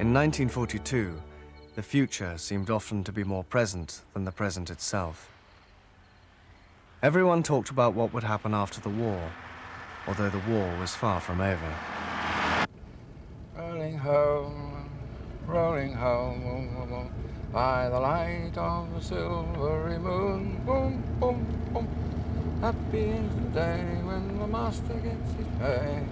In 1942, the future seemed often to be more present than the present itself. Everyone talked about what would happen after the war, although the war was far from over. Rolling home, by the light of a silvery moon, boom, boom, boom. Happy is the day when the master gets his pay.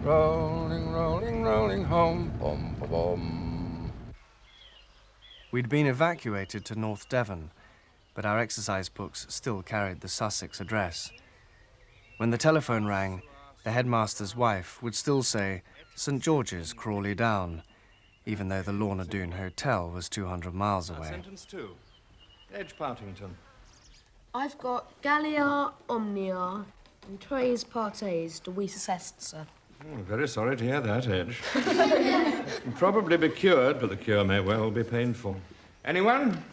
Rolling, rolling, rolling home, boom, boom, boom. We'd been evacuated to North Devon, but our exercise books still carried the Sussex address. When the telephone rang, the headmaster's wife would still say, "St. George's, Crawley Down," even though the Lorna Doone Hotel was 200 miles away. Sentence 2. Edge Partington. I've got Gallia Omnia and Tres Partes de Vis est, sir. Oh, very sorry to hear that, Edge. You'll probably be cured, but the cure may well be painful. Anyone?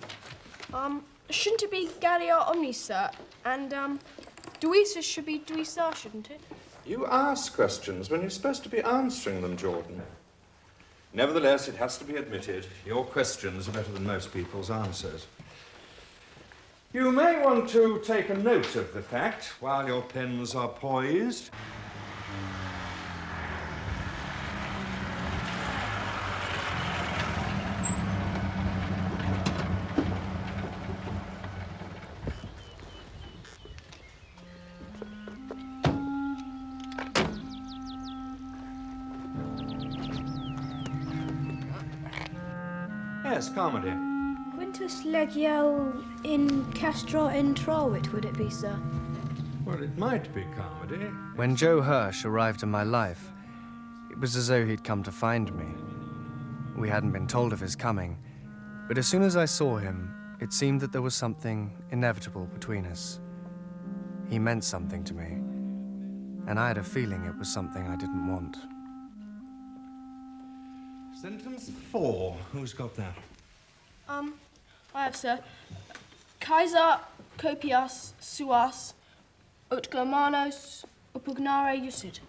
Shouldn't it be Gallia Omnis, sir? And, Duisa should be Duisa, shouldn't it? You ask questions when you're supposed to be answering them, Jordan. Nevertheless, it has to be admitted, your questions are better than most people's answers. You may want to take a note of the fact while your pens are poised. Yes, comedy. Quintus Legio in Castra introvit, would it be, sir? Well, it might be comedy. When Joe Hirsch arrived in my life, it was as though he'd come to find me. We hadn't been told of his coming, but as soon as I saw him, it seemed that there was something inevitable between us. He meant something to me, and I had a feeling it was something I didn't want. Sentence 4. Who's got that? I have, sir. Kaiser copias suas ut Germanos upugnare usid.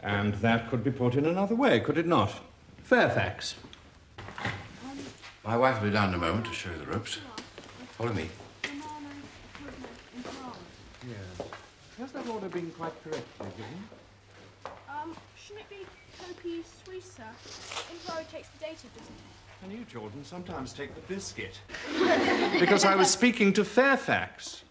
And that could be put in another way, could it not? Fairfax. My wife will be down in a moment to show you the ropes. Follow me. Yes. Has that order been quite correctly given? Shouldn't it be copy suisa? Impero takes the dative, doesn't it? And you, Jordan, sometimes take the biscuit. Because I was speaking to Fairfax.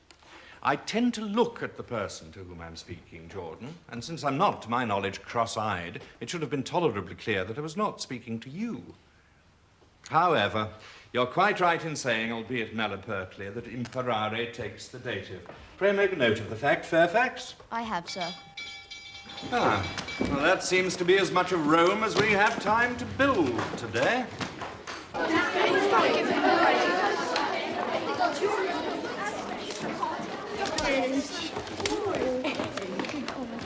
I tend to look at the person to whom I'm speaking, Jordan, and since I'm not, to my knowledge, cross-eyed, it should have been tolerably clear that I was not speaking to you. However, you're quite right in saying, albeit malapertly, that imperare takes the dative. Pray make a note of the fact, Fairfax. I have, sir. Ah, well, that seems to be as much of Rome as we have time to build today.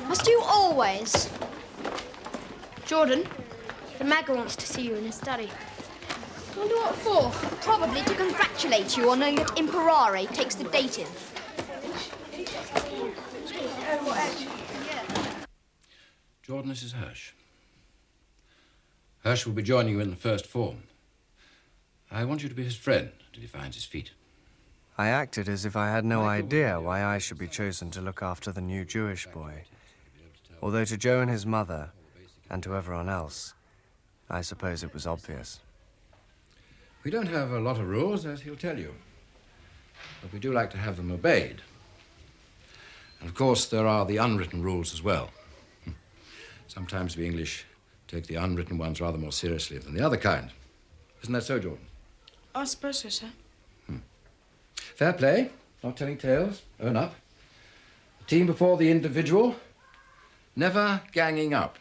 Must you always? Jordan, the Magger wants to see you in his study. Wonder what for? Probably to congratulate you on knowing that imperare takes the dative. Jordan, this is Hirsch. Hirsch will be joining you in the first form. I want you to be his friend until he finds his feet. I acted as if I had no idea why I should be chosen to look after the new Jewish boy. Although to Joe and his mother, and to everyone else, I suppose it was obvious. We don't have a lot of rules, as he'll tell you. But we do like to have them obeyed. And of course, there are the unwritten rules as well. Sometimes we English take the unwritten ones rather more seriously than the other kind. Isn't that so, Jordan? I suppose so, sir. Fair play, not telling tales, own up. The team before the individual, never ganging up.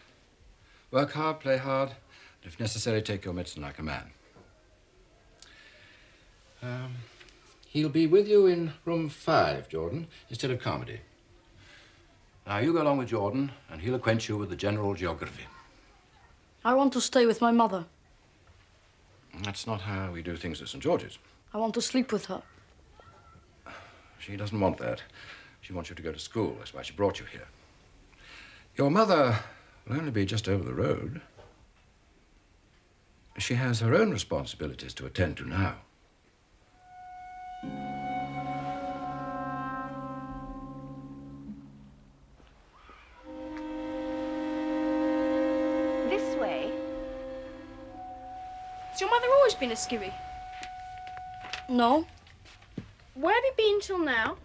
Work hard, play hard, and if necessary, take your medicine like a man. He'll be with you in room 5, Jordan, instead of Carmody. Now, you go along with Jordan, and he'll acquaint you with the general geography. I want to stay with my mother. That's not how we do things at St. George's. I want to sleep with her. She doesn't want that. She wants you to go to school. That's why she brought you here. Your mother will only be just over the road. She has her own responsibilities to attend to now. This way? Has your mother always been a skivvy? No, Where have you been till now?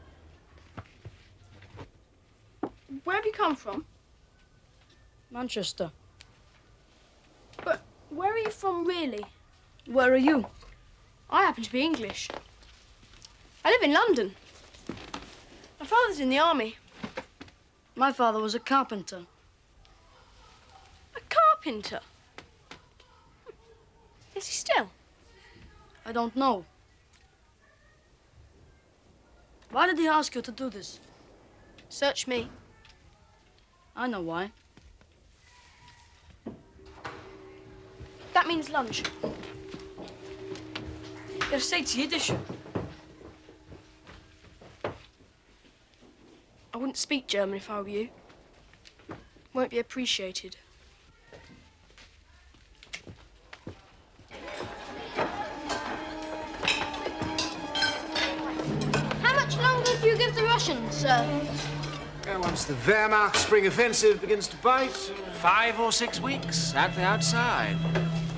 Where have you come from? Manchester. But where are you from, really? Where are you? I happen to be English. I live in London. My father's in the army. My father was a carpenter. A carpenter? Is he still? I don't know. Why did he ask you to do this? Search me. I know why. That means lunch. Er steeds Jiddische. I wouldn't speak German if I were you. Won't be appreciated. How much longer do you give the Russians, sir? Once the Wehrmacht spring offensive begins to bite, 5 or 6 weeks at the outside.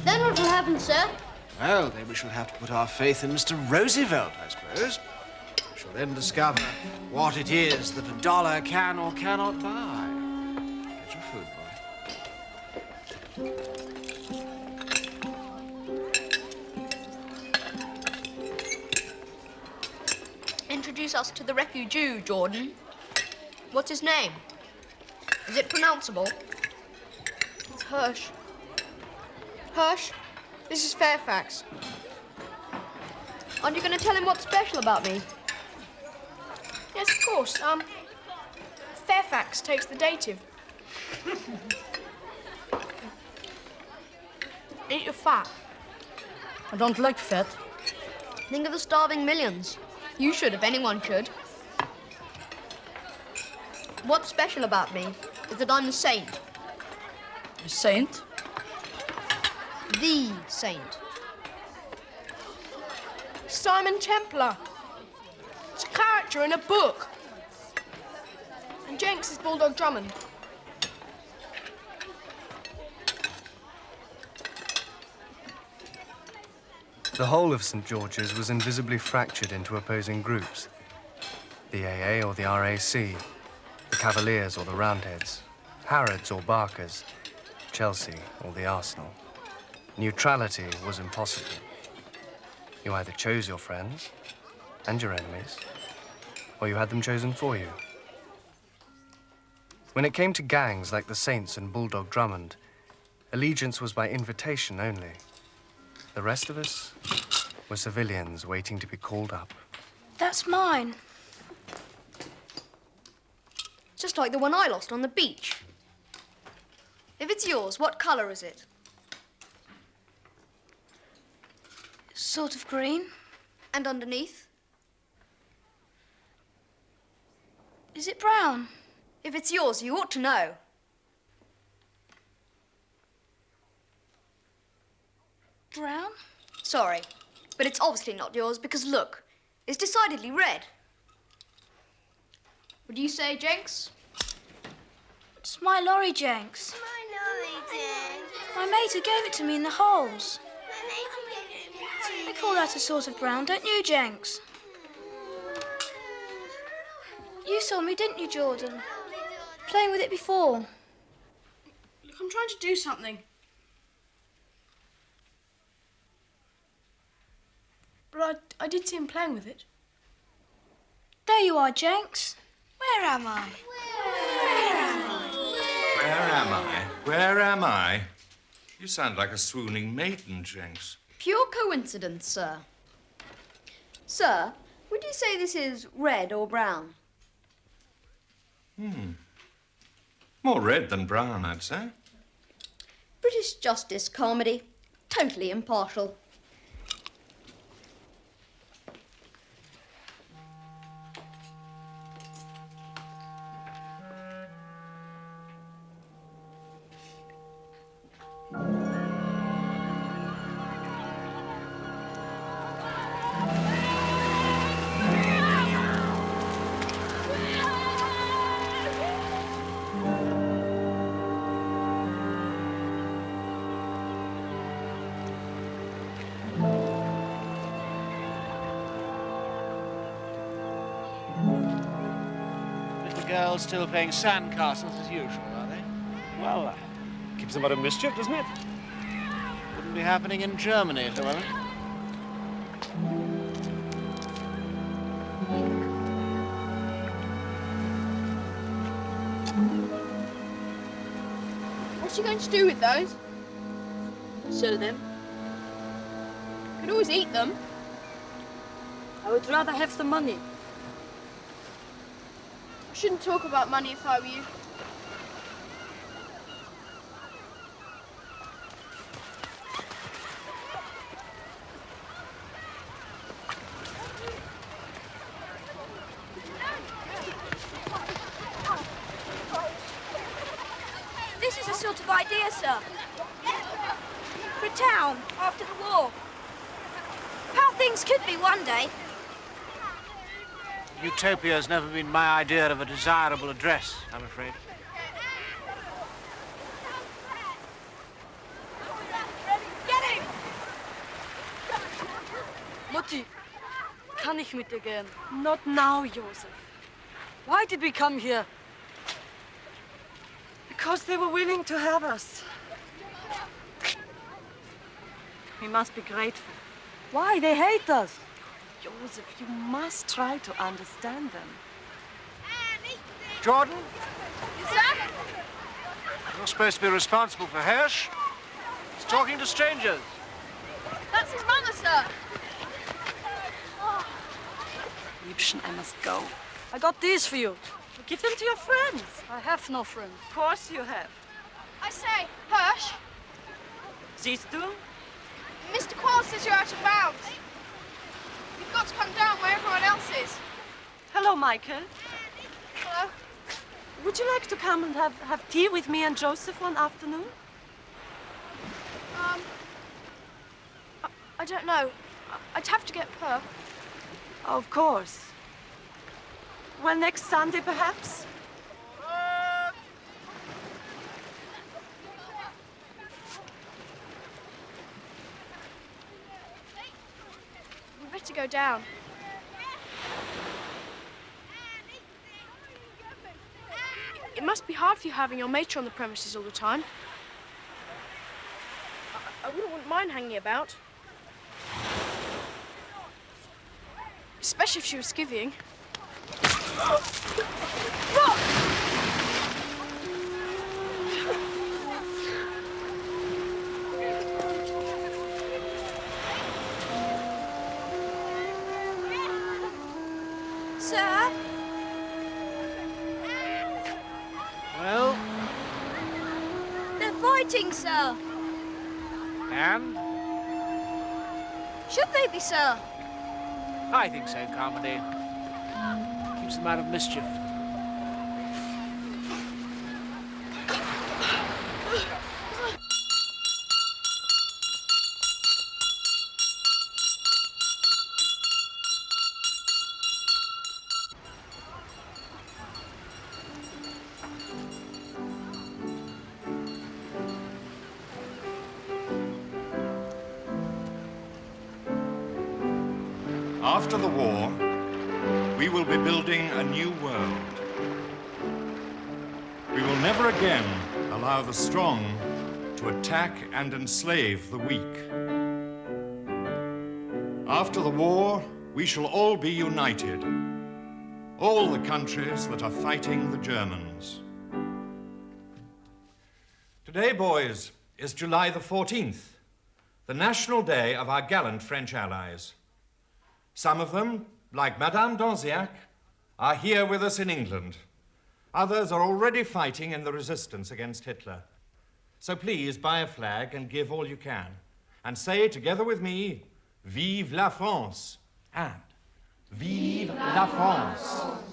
Then what will happen, sir? Well, then we shall have to put our faith in Mr. Roosevelt, I suppose. We shall then discover what it is that a dollar can or cannot buy. Get your food, boy. Introduce us to the refugee, Jordan. What's his name? Is it pronounceable? It's Hirsch. Hirsch, this is Fairfax. Aren't you going to tell him what's special about me? Yes, of course. Fairfax takes the dative. Eat your fat. I don't like fat. Think of the starving millions. You should if anyone should. What's special about me is that I'm a saint. A saint? The saint. Simon Templar. It's a character in a book. And Jenks is Bulldog Drummond. The whole of St. George's was invisibly fractured into opposing groups. The AA or the RAC, the Cavaliers or the Roundheads, Harrods or Barkers, Chelsea or the Arsenal. Neutrality was impossible. You either chose your friends and your enemies, or you had them chosen for you. When it came to gangs like the Saints and Bulldog Drummond, allegiance was by invitation only. The rest of us were civilians waiting to be called up. That's mine. Just like the one I lost on the beach. If it's yours, what colour is it? Sort of green. And underneath? Is it brown? If it's yours, you ought to know. Brown? Sorry, but it's obviously not yours because look, it's decidedly red. What do you say, Jenks? It's my lorry, Jenks. My lorry, Jenks. My mate who gave it to me in the holes. We call that a sort of brown, don't you, Jenks? You saw me, didn't you, Jordan? Playing with it before. Look, I'm trying to do something. But I did see him playing with it. There you are, Jenks. Where am I? Where am I? Where am I? You sound like a swooning maiden, Jenks. Pure coincidence, sir. Sir, would you say this is red or brown? More red than brown, I'd say. British justice comedy. Totally impartial. girls still playing sandcastles as usual, are they? Well, keeps them out of mischief, doesn't it? Wouldn't be happening in Germany, Llewellyn. What's she going to do with those? Sell them. Could always eat them. I would rather have the money. I shouldn't talk about money if I were you. This is a sort of idea, sir. For a town after the war. How things could be one day. Utopia's never been my idea of a desirable address, I'm afraid. Mutti, kann ich mit dir gehen? Not now, Joseph. Why did we come here? Because they were willing to have us. We must be grateful. Why? They hate us. Joseph, you must try to understand them. Jordan, Sir? you're supposed to be responsible for Hirsch. He's talking to strangers. That's his mother, sir. Liebchen, I must go. I got these for you. Give them to your friends. I have no friends. Of course you have. I say, Hirsch, Siehst du? Mr. Quayle says you're out of bounds. You've got to come down where everyone else is. Hello, Michael. Hello? Would you like to come and have tea with me and Joseph one afternoon? I don't know. I'd have to get Per. Of course. Well, next Sunday, perhaps? We better go down. It must be hard for you having your mater on the premises all the time. I wouldn't mind hanging about. Especially if she was skivvying. Sir? Well, They're fighting, sir. and? Should they be, sir? I think so, Carmody. Keeps them out of mischief. After the war, we will be building a new world. We will never again allow the strong to attack and enslave the weak. After the war, we shall all be united. All the countries that are fighting the Germans. Today, boys, is July the 14th, the national day of our gallant French allies. Some of them, like Madame d'Anziac, are here with us in England. Others are already fighting in the resistance against Hitler. So please buy a flag and give all you can. And say together with me, Vive la France! And Vive la France!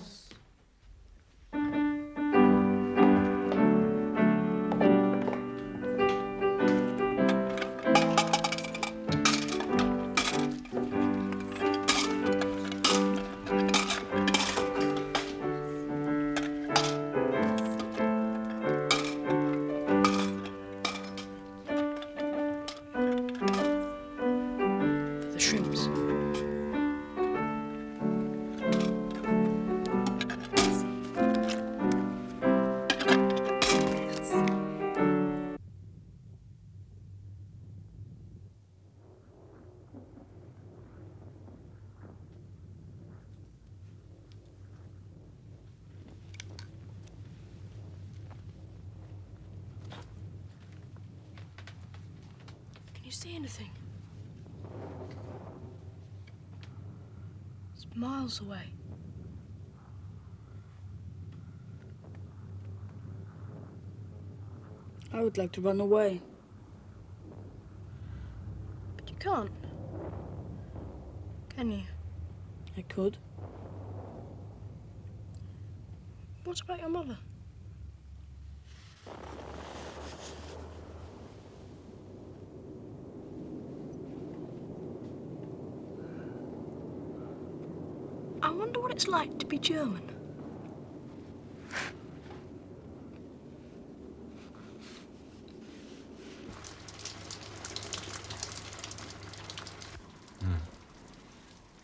see anything. It's miles away. I would like to run away. But you can't. Can you? I could. What about your mother? I wonder what it's like to be German.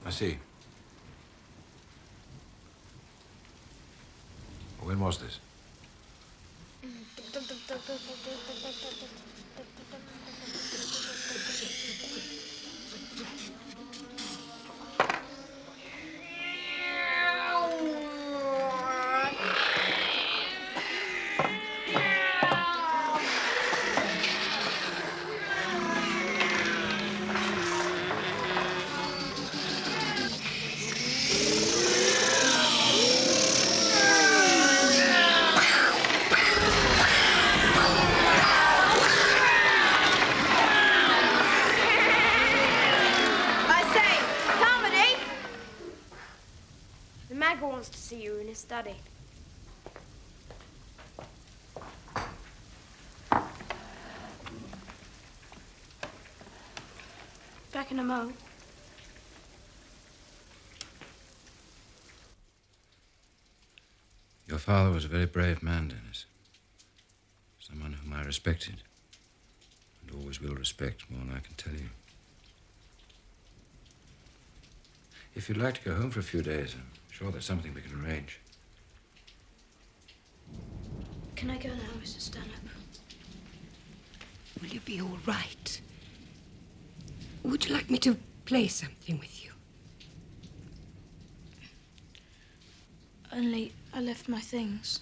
I see. When was this? Wants to see you in his study. Back in a mo. Your father was a very brave man, Dennis. Someone whom I respected and always will respect more than I can tell you. If you'd like to go home for a few days, I'm sure there's something we can arrange. Can I go now, Mr. Stanhope? Will you be all right? Would you like me to play something with you? Only I left my things.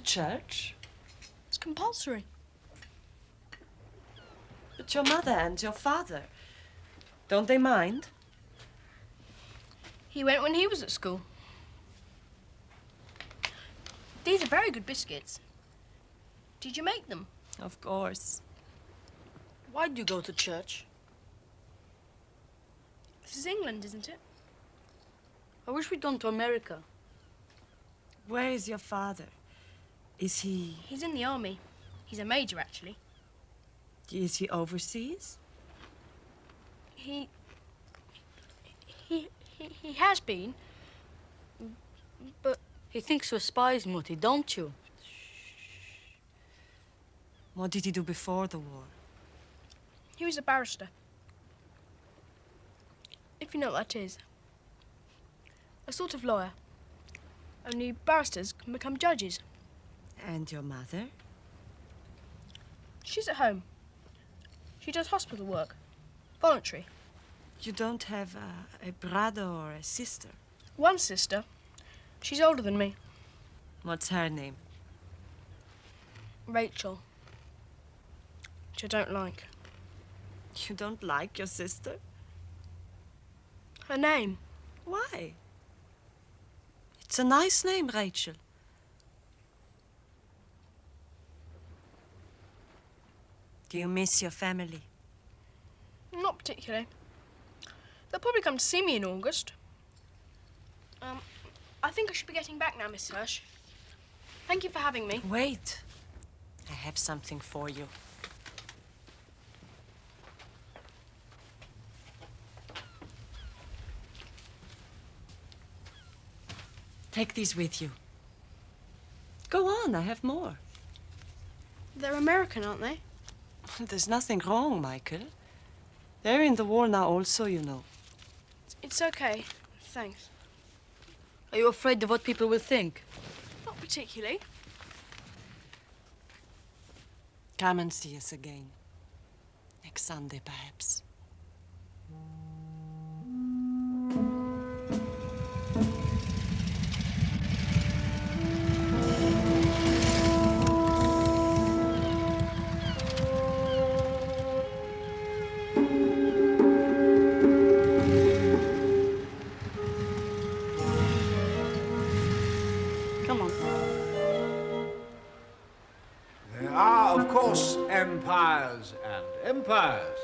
Church? It's compulsory. But your mother and your father, don't they mind? He went when he was at school. These are very good biscuits. Did you make them? Of course. Why do you go to church? This is England, isn't it? I wish we'd gone to America. Where is your father? Is he... He's in the army. He's a major, actually. Is he overseas? He has been, but... He thinks we're spies, Mutti, don't you? What did he do before the war? He was a barrister. If you know what that is. A sort of lawyer. Only barristers can become judges. And your mother? She's at home. She does hospital work. Voluntary. You don't have a brother or a sister? One sister. She's older than me. What's her name? Rachel. Which I don't like. You don't like your sister? Her name. Why? It's a nice name, Rachel. Do you miss your family? Not particularly. They'll probably come to see me in August. I think I should be getting back now, Miss Hirsch. Thank you for having me. Wait. I have something for you. Take these with you. Go on, I have more. They're American, aren't they? There's nothing wrong, Michael. They're in the war now also, you know. It's okay. Thanks. Are you afraid of what people will think? Not particularly. Come and see us again. Next Sunday, perhaps. Come on. There are, of course, empires and empires.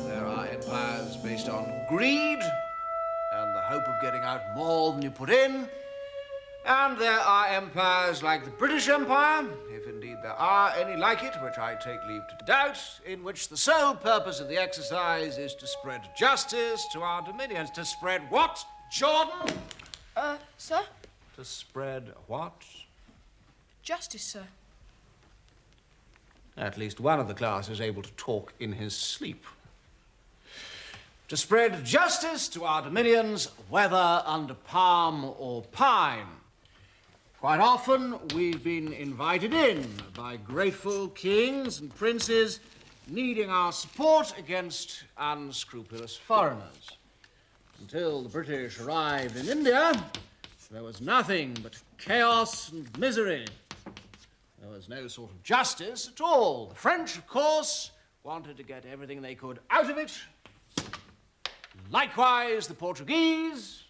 There are empires based on greed and the hope of getting out more than you put in. And there are empires like the British Empire, if indeed there are any like it, which I take leave to doubt, in which the sole purpose of the exercise is to spread justice to our dominions. To spread what, Jordan? Sir? To spread what? Justice, sir. At least one of the class is able to talk in his sleep. To spread justice to our dominions, whether under palm or pine. Quite often, we've been invited in by grateful kings and princes needing our support against unscrupulous foreigners. Until the British arrived in India, there was nothing but chaos and misery. There was no sort of justice at all. The French, of course, wanted to get everything they could out of it. Likewise, the Portuguese.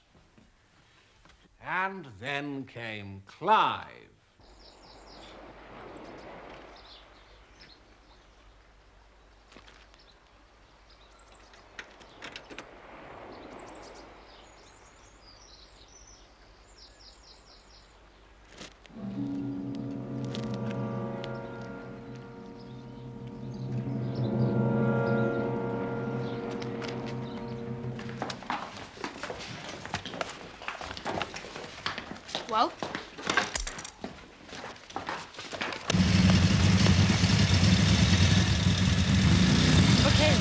And then came Clive. Well? Okay.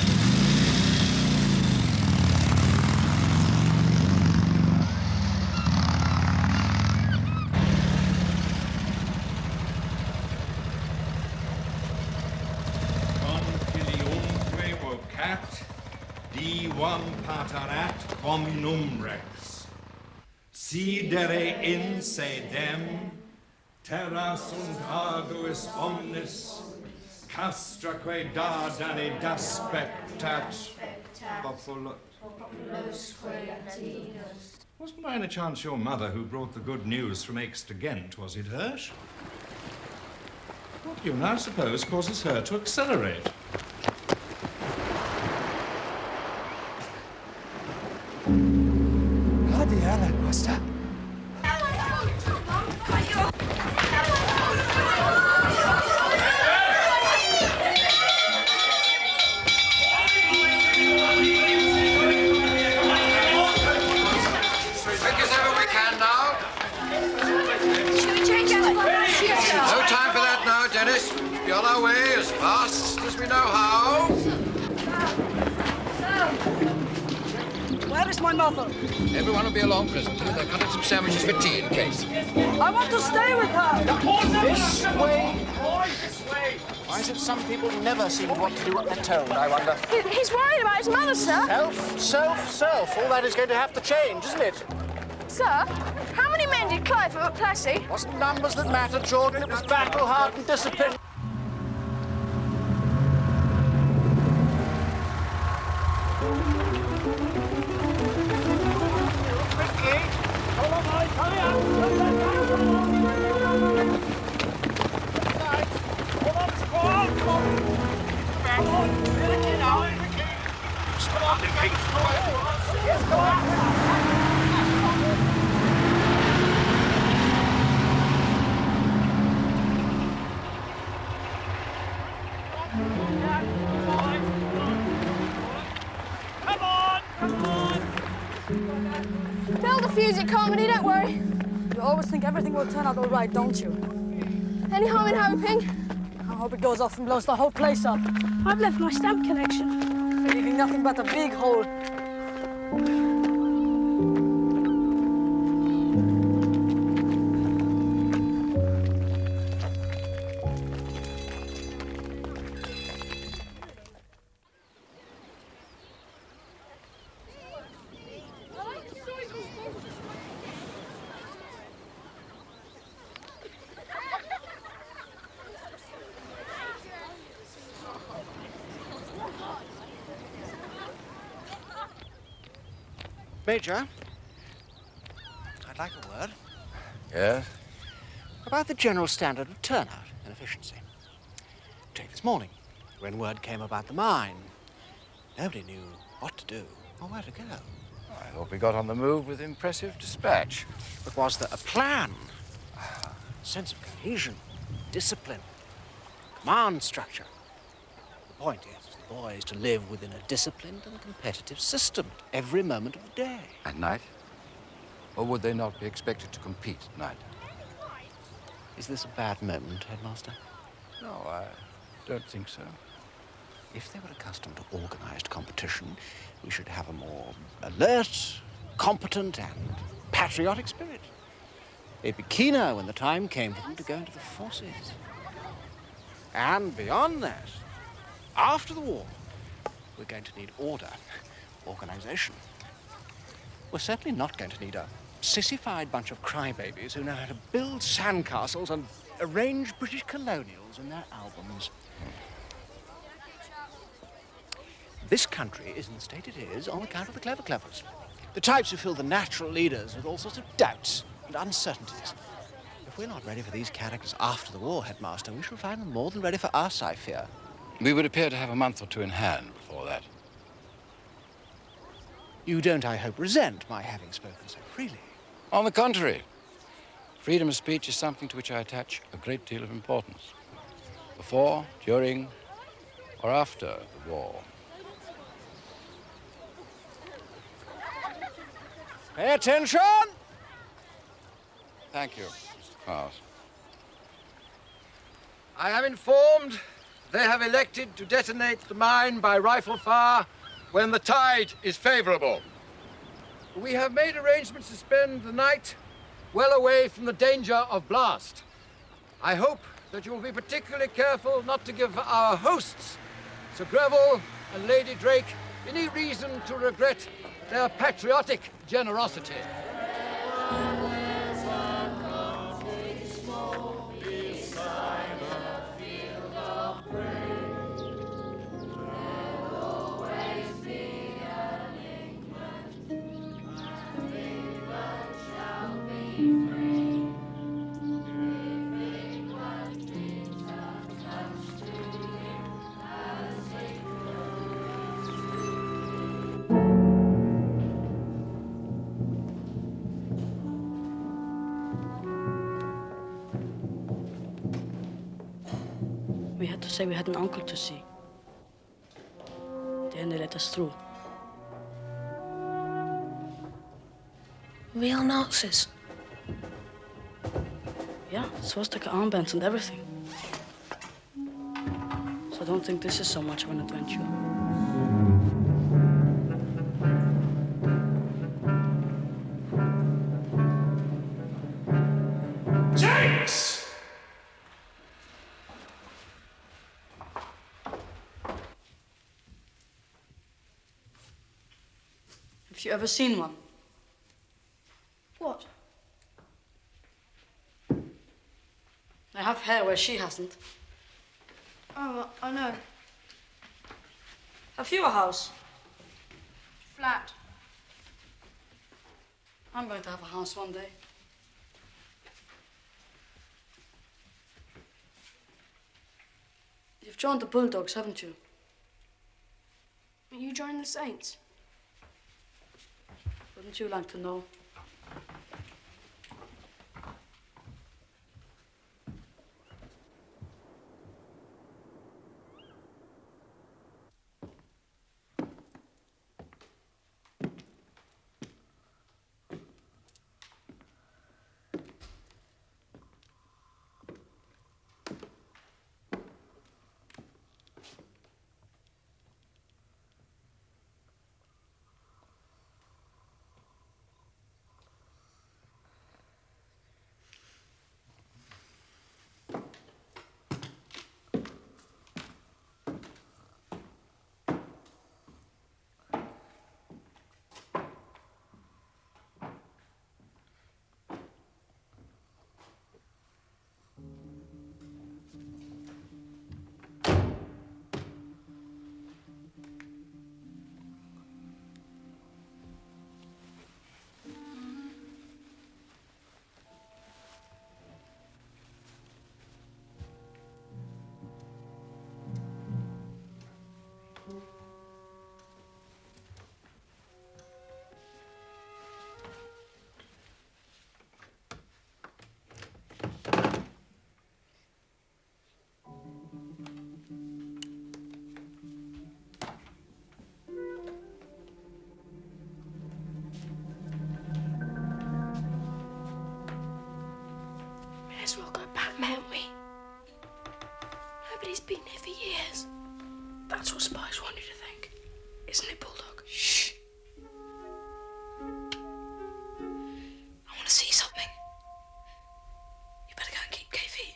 Conciliumque vocat, divam patarat hominum rex. Sidere in sedem, terra sunt arduis omnis, castraque dardani daspectat populus. Wasn't by any chance your mother who brought the good news from Aix to Ghent, was it, Hirsch? What do you now suppose causes her to accelerate? Bloody hell, Master. Quick as ever we can now. Should we change our shifts? No time for that now, Dennis. Be on our way as fast as we know how. Where is my mother? Everyone will be along presently. They're cutting some sandwiches for tea in case. I want to stay with her. This way. Why is it some people never seem to want to do what they're told, I wonder? He's worried about his mother, sir. Self. All that is going to have to change, isn't it? Sir, how many men did Clive have at Plessy? It wasn't numbers that mattered, Jordan. It was battle, heart, and discipline. They'll defuse it, Carmody, don't worry. You always think everything will turn out all right, don't you? Any harm in hoping? I hope it goes off and blows the whole place up. I've left my stamp collection. Leaving nothing but a big hole. Major, I'd like a word Yes? about the general standard of turnout and efficiency. Take this morning, when word came about the mine, nobody knew what to do or where to go. I thought we got on the move with impressive dispatch. But was there a plan? A sense of cohesion, discipline, command structure? The point is for the boys to live within a disciplined and competitive system every moment of the day. At night? Or would they not be expected to compete at night? Is this a bad moment, Headmaster? No, I don't think so. If they were accustomed to organized competition, we should have a more alert, competent, and patriotic spirit. They'd be keener when the time came for them to go into the forces. And beyond that, after the war, we're going to need order, organization. We're certainly not going to need a sissified bunch of crybabies who know how to build sandcastles and arrange British colonials in their albums. This country is in the state it is on account of the clevers. The types who fill the natural leaders with all sorts of doubts and uncertainties. If we're not ready for these characters after the war, Headmaster, we shall find them more than ready for us, I fear. We would appear to have a month or two in hand before that. You don't, I hope, resent my having spoken so freely. On the contrary, freedom of speech is something to which I attach a great deal of importance. Before, during, or after the war. Pay attention! Thank you, Mr. Cars. I am informed they have elected to detonate the mine by rifle fire when the tide is favorable. We have made arrangements to spend the night well away from the danger of blast. I hope that you will be particularly careful not to give our hosts, Sir Greville and Lady Drake, any reason to regret their patriotic generosity. We had to say we had an uncle to see. Then they let us through. Real Nazis? Yeah, swastika armbands and everything. So I don't think this is so much of an adventure. Jenks! Have you ever seen one? What? They have hair where she hasn't. Oh, I know. Have you a house? Flat. I'm going to have a house one day. You've joined the Bulldogs, haven't you? You joined the Saints? Wouldn't you like to know? May as well go back, mayn't we? Nobody's been here for years. That's what spies want you to think. Isn't it, Bulldog? Shh. I want to see something. You better go and keep KV.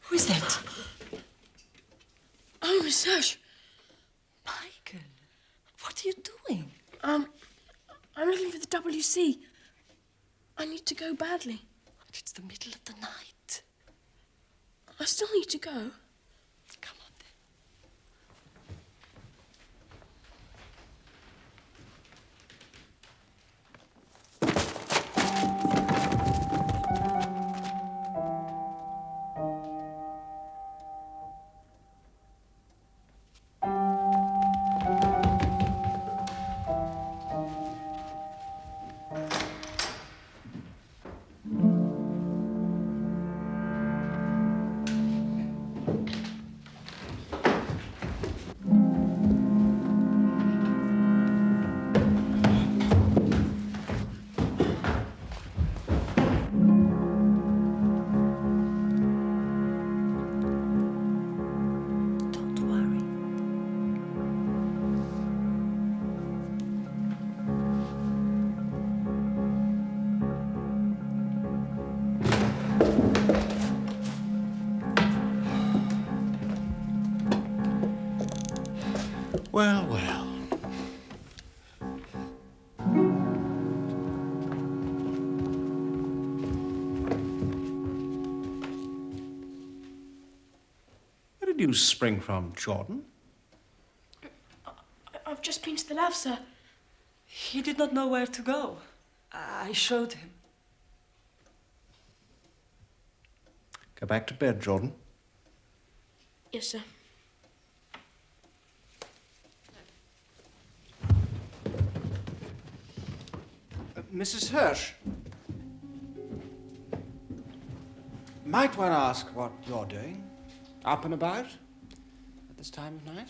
Who is that? Oh, Miss Serge. Michael, what are you doing? I'm looking for the WC. I need to go badly. It's the middle of the night. I still need to go. Come on then. Well, well. Where did you spring from, Jordan? I've just been to the lab, sir. He did not know where to go. I showed him. Go back to bed, Jordan. Yes, sir. Mrs. Hirsch. Might one ask what you're doing? Up and about? At this time of night?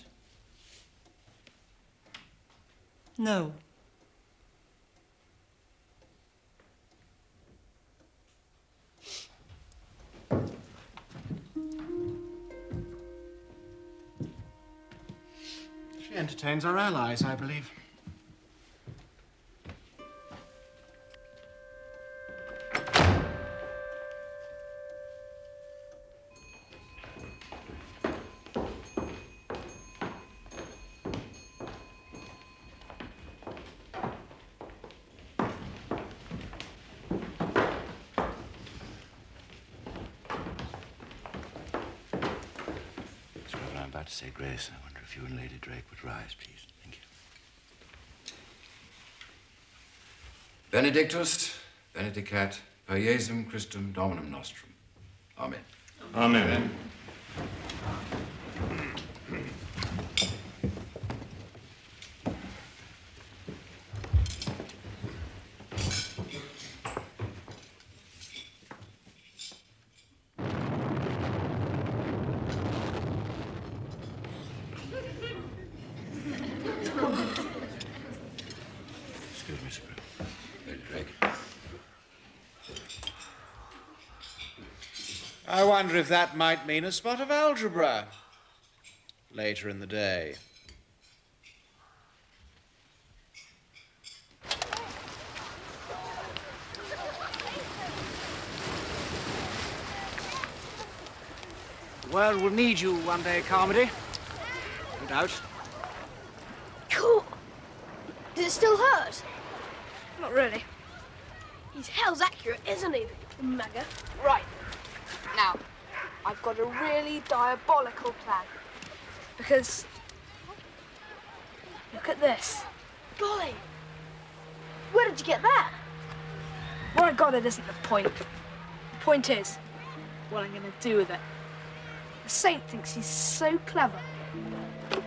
No. She entertains our allies, I believe. I'm about to say grace. I wonder if you and Lady Drake would rise, please. Thank you. Benedictus, benedicat, per Jesum Christum Dominum nostrum. Amen. Amen. Excuse me, Sir. Lady Drake. I wonder if that might mean a spot of algebra later in the day. The world will need you one day, Carmody. No doubt. Cool. Does it still hurt? Not really. He's hell's accurate, isn't he, the mega? Right. Now, I've got a really diabolical plan. Because, look at this. Golly, where did you get that? Where I got it isn't the point. The point is, what I'm going to do with it. The saint thinks he's so clever. But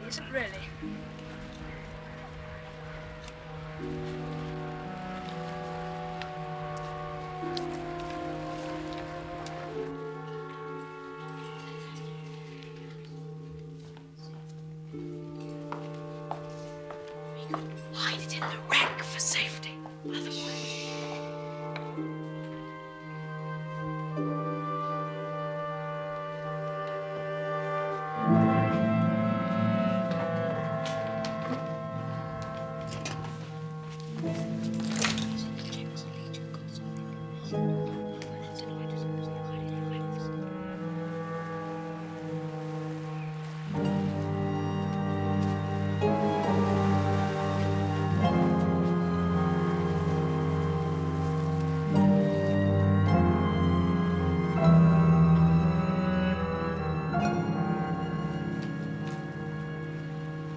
he isn't really. Hide it in the wreck for safety.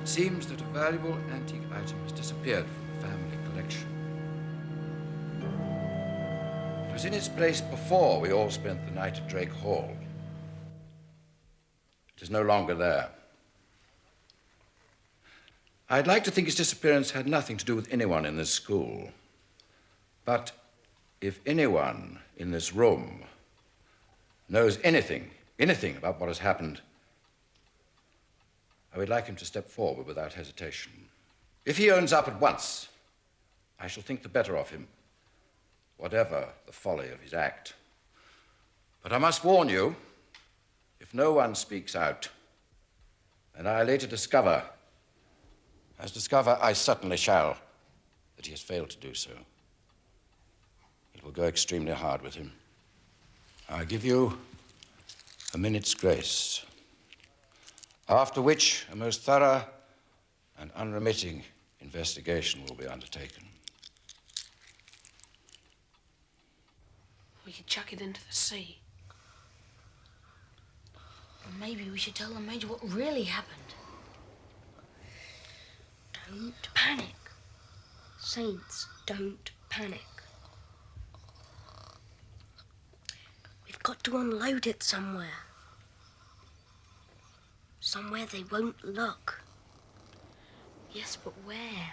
It seems that a valuable antique item has disappeared from the family collection. It was in its place before we all spent the night at Drake Hall. It is no longer there. I'd like to think its disappearance had nothing to do with anyone in this school. But if anyone in this room knows anything about what has happened, I would like him to step forward without hesitation. If he owns up at once, I shall think the better of him, whatever the folly of his act. But I must warn you, if no one speaks out, and I later discover, as discover I certainly shall, that he has failed to do so, it will go extremely hard with him. I give you a minute's grace, after which a most thorough and unremitting investigation will be undertaken. We could chuck it into the sea. Or maybe we should tell the Major what really happened. Don't panic. Saints, don't panic. got to unload it somewhere. Somewhere they won't look. Yes, but where?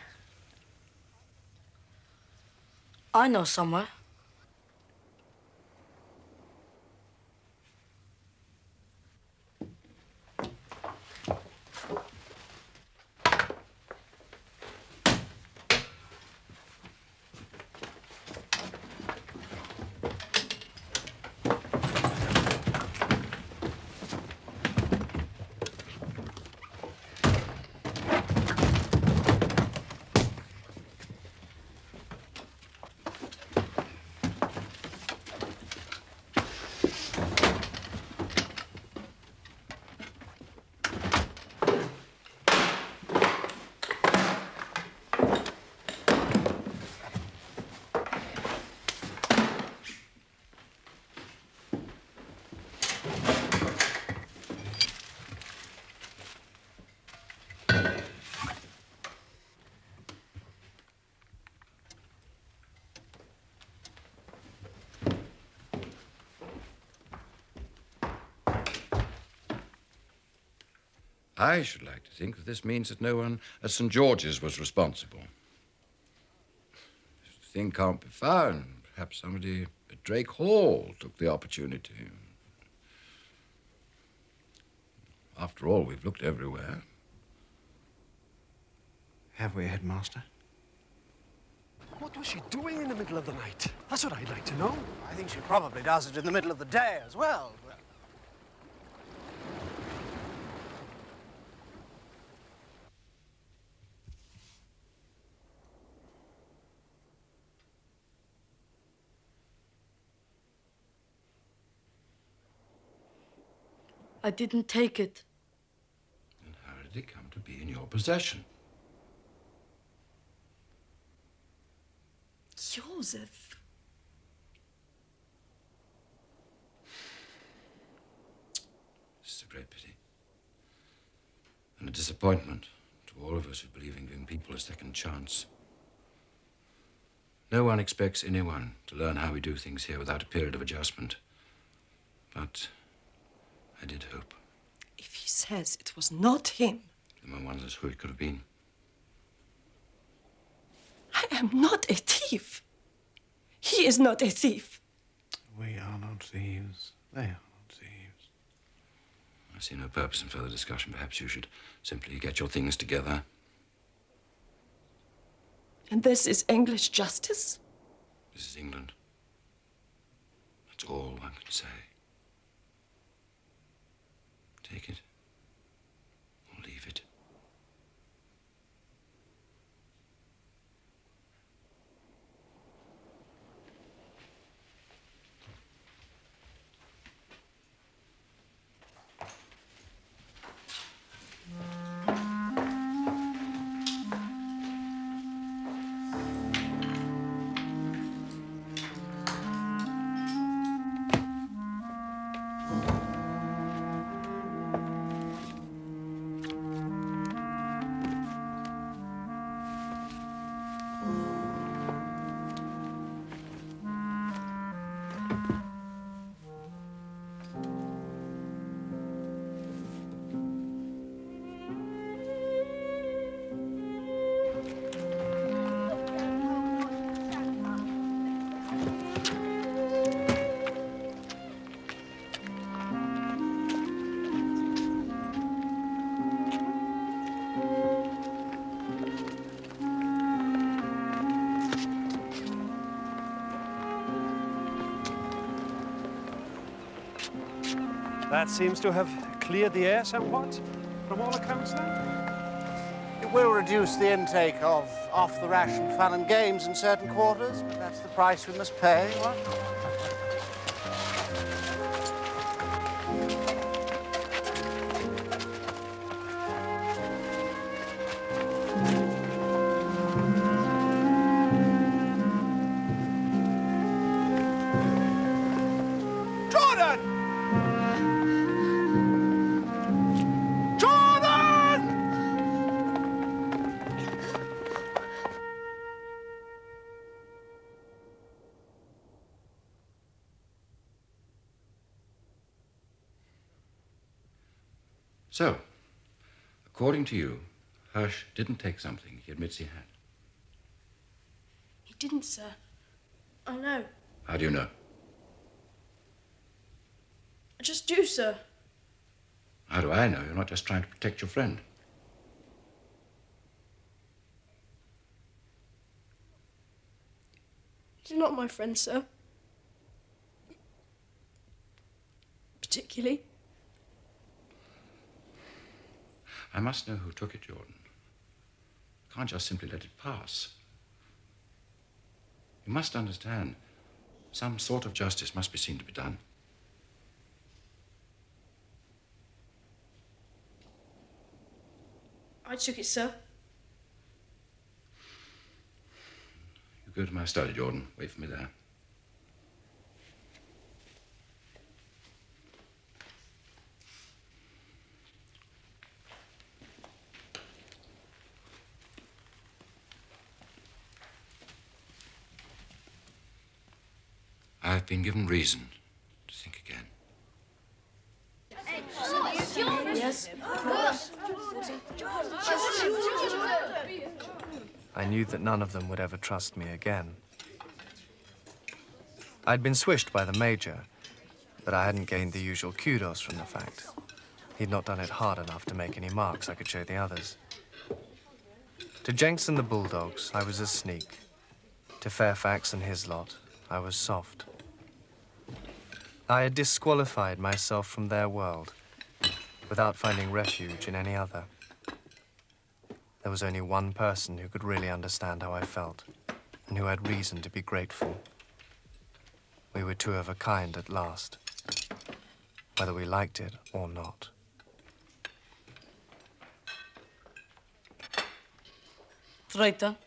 I know somewhere. I should like to think that this means that no one at St. George's was responsible. If the thing can't be found, perhaps somebody at Drake Hall took the opportunity. After all, we've looked everywhere. Have we, Headmaster? What was she doing in the middle of the night? That's what I'd like to know. I think she probably does it in the middle of the day as well. I didn't take it. And how did it come to be in your possession? Joseph. This is a great pity. And a disappointment to all of us who believe in giving people a second chance. No one expects anyone to learn how we do things here without a period of adjustment. But I did hope. If he says it was not him... Then one wonders who it could have been. I am not a thief. He is not a thief. We are not thieves. They are not thieves. I see no purpose in further discussion. Perhaps you should simply get your things together. And this is English justice? This is England. That's all one can say. Take it or leave it. That seems to have cleared the air somewhat, from all accounts then. It will reduce the intake of off-the-ration fun and games in certain quarters, but that's the price we must pay, what? So, according to you, Hirsch didn't take something he admits he had. He didn't, sir. I know. How do you know? I just do, sir. How do I know? You're not just trying to protect your friend. He's not my friend, sir. Particularly. I must know who took it, Jordan. You can't just simply let it pass. You must understand, some sort of justice must be seen to be done. I took it, sir. You go to my study, Jordan. Wait for me there. I've been given reason to think again. Yes? I knew that none of them would ever trust me again. I'd been swished by the Major, but I hadn't gained the usual kudos from the fact. He'd not done it hard enough to make any marks I could show the others. To Jenks and the Bulldogs, I was a sneak. To Fairfax and his lot, I was soft. I had disqualified myself from their world without finding refuge in any other. There was only one person who could really understand how I felt and who had reason to be grateful. We were two of a kind at last, whether we liked it or not. Traitor.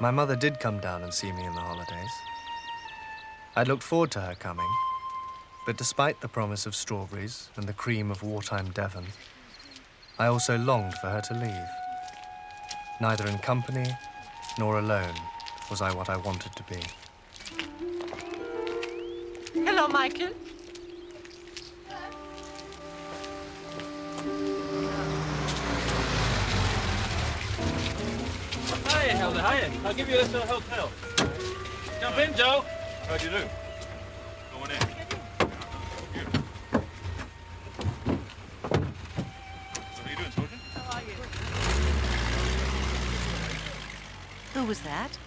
My mother did come down and see me in the holidays. I'd looked forward to her coming, but despite the promise of strawberries and the cream of wartime Devon, I also longed for her to leave. Neither in company nor alone was I what I wanted to be. Hello, Michael. Hiya, Hilda, hiya. I'll give you this to the hotel. Jump in, Joe. How'd you do? Go on in. What are you doing, soldier? How are you? Who was that?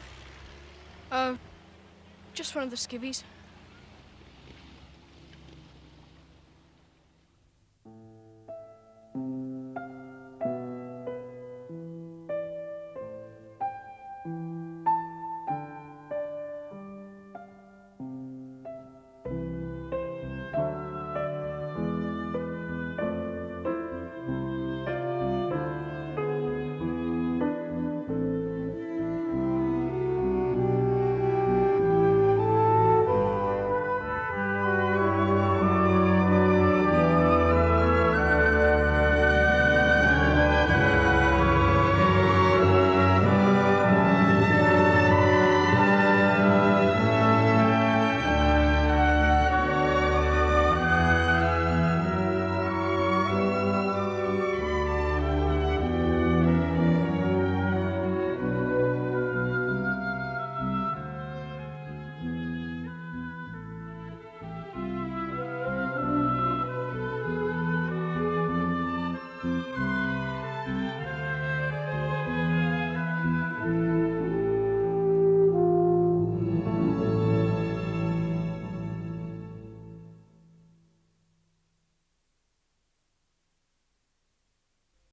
Just one of the skivvies.